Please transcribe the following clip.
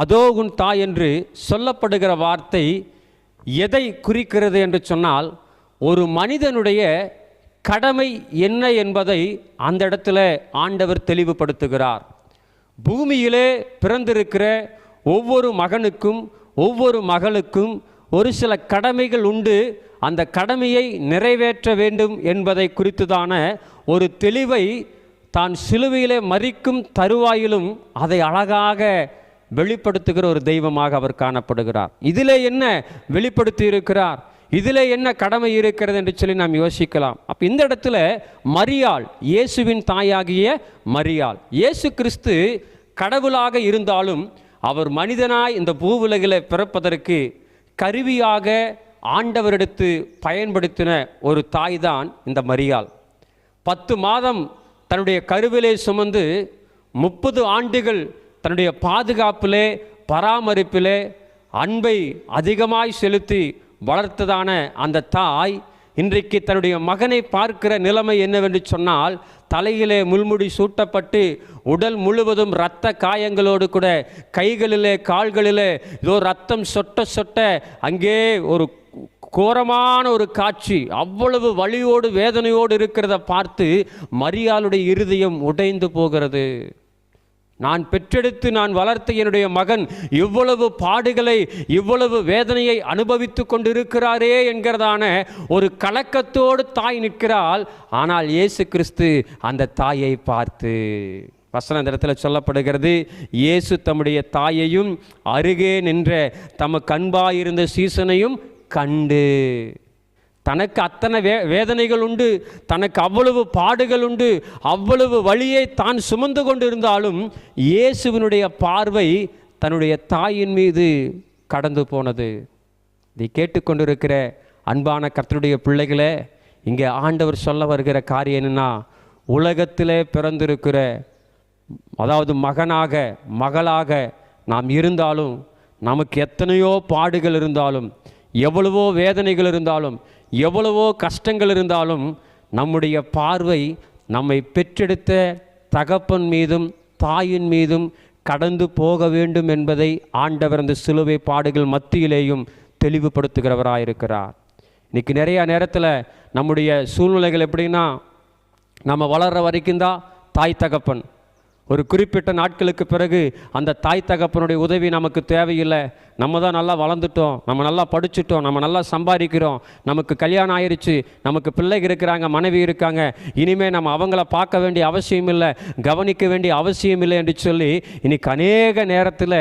அதோ உன் தாய் என்று சொல்லப்படுகிற வார்த்தை எதை குறிக்கிறது என்று சொன்னால், ஒரு மனிதனுடைய கடமை என்ன என்பதை அந்த இடத்துல ஆண்டவர் தெளிவுபடுத்துகிறார். பூமியிலே பிறந்திருக்கிற ஒவ்வொரு மகனுக்கும் ஒவ்வொரு மகளுக்கும் ஒரு சில கடமைகள் உண்டு. அந்த கடமையை நிறைவேற்ற வேண்டும் என்பதை குறித்துதான ஒரு தெளிவை தான் சிலுவையிலே மரிக்கும் தருவாயிலும் அதை அழகாக வெளிப்படுத்துகிற ஒரு தெய்வமாக அவர் காணப்படுகிறார். இதிலே என்ன வெளிப்படுத்தி இருக்கிறார், இதிலே என்ன கடமை இருக்கிறது என்று சொல்லி நாம் யோசிக்கலாம். அப்போ இந்த இடத்துல மரியாள், இயேசுவின் தாயாகிய மரியாள், இயேசு கிறிஸ்து கடவுளாக இருந்தாலும் அவர் மனிதனாய் இந்த பூவுலகில் பிறப்பதற்கு கருவியாக ஆண்டவரெடுத்து பயன்படுத்தின ஒரு தாய் தான் இந்த மரியாள். 10 மாதம் தன்னுடைய கருவிலே சுமந்து 30 ஆண்டுகள் தன்னுடைய பாதுகாப்பிலே பராமரிப்பிலே அன்பை அதிகமாய் செலுத்தி வளர்த்ததான அந்த தாய் இன்றைக்கு தன்னுடைய மகனை பார்க்கிற நிலைமை என்னவென்று சொன்னால், தலையிலே முள்முடி சூட்டப்பட்டு உடல் முழுவதும் இரத்த காயங்களோடு கூட கைகளிலே கால்களிலே ஏதோ ரத்தம் சொட்ட சொட்ட அங்கே ஒரு கோரமான ஒரு காட்சி, அவ்வளவு வலியோடு வேதனையோடு இருக்கிறத பார்த்து மரியாளுடைய இருதயம் உடைந்து போகிறது. நான் பெற்றெடுத்து நான் வளர்த்த என்னுடைய மகன் இவ்வளவு பாடுகளை இவ்வளவு வேதனையை அனுபவித்து கொண்டிருக்கிறாரே என்கிறதான ஒரு கலக்கத்தோடு தாய் நிற்கிறாள். ஆனால் இயேசு கிறிஸ்து அந்த தாயை பார்த்து, வசன இந்த இடத்துல சொல்லப்படுகிறது, இயேசு தம்முடைய தாயையும் அருகே நின்ற தமக்கு அன்பாயிருந்த சீசனையும் கண்டு, தனக்கு அத்தனை வேதனைகள் உண்டு, தனக்கு அவ்வளவு பாடுகள் உண்டு, அவ்வளவு வழியை தான் சுமந்து கொண்டு இருந்தாலும் இயேசுவினுடைய பார்வை தன்னுடைய தாயின் மீது கடந்து போனது. இதை கேட்டுக்கொண்டிருக்கிற அன்பான கர்த்தருடைய பிள்ளைகளே, இங்கே ஆண்டவர் சொல்ல வருகிற காரியம் என்னன்னா, உலகத்திலே பிறந்திருக்கிற, அதாவது மகனாக மகளாக நாம் இருந்தாலும், நமக்கு எத்தனையோ பாடுகள் இருந்தாலும், எவ்வளவோ வேதனைகள் இருந்தாலும், எவ்வளவோ கஷ்டங்கள் இருந்தாலும், நம்முடைய பார்வை நம்மை பெற்றெடுத்த தகப்பன் மீதும் தாயின் மீதும் கடந்து போக வேண்டும் என்பதை ஆண்டவர் அந்த சிலுவை பாடுகள் மத்தியிலேயும் தெளிவுபடுத்துகிறவராயிருக்கிறார். இன்றைக்கி நிறையா நேரத்தில் நம்முடைய சூழ்நிலைகள் எப்படின்னா, நம்ம வளர்கிற வரைக்கும் தான் தாய் தகப்பன், ஒரு குறிப்பிட்ட நாட்களுக்கு பிறகு அந்த தாய் தகப்பனுடைய உதவி நமக்கு தேவையில்லை, நம்ம தான் நல்லா வளர்ந்துட்டோம், நம்ம நல்லா படிச்சுட்டோம், நம்ம நல்லா சம்பாதிக்கிறோம், நமக்கு கல்யாணம் ஆயிடுச்சு, நமக்கு பிள்ளைகள் இருக்கிறாங்க, மனைவி இருக்காங்க, இனிமேல் நம்ம அவங்கள பார்க்க வேண்டிய அவசியம் இல்லை, கவனிக்க வேண்டிய அவசியம் இல்லை என்று சொல்லி இன்றைக்கி அநேக நேரத்தில்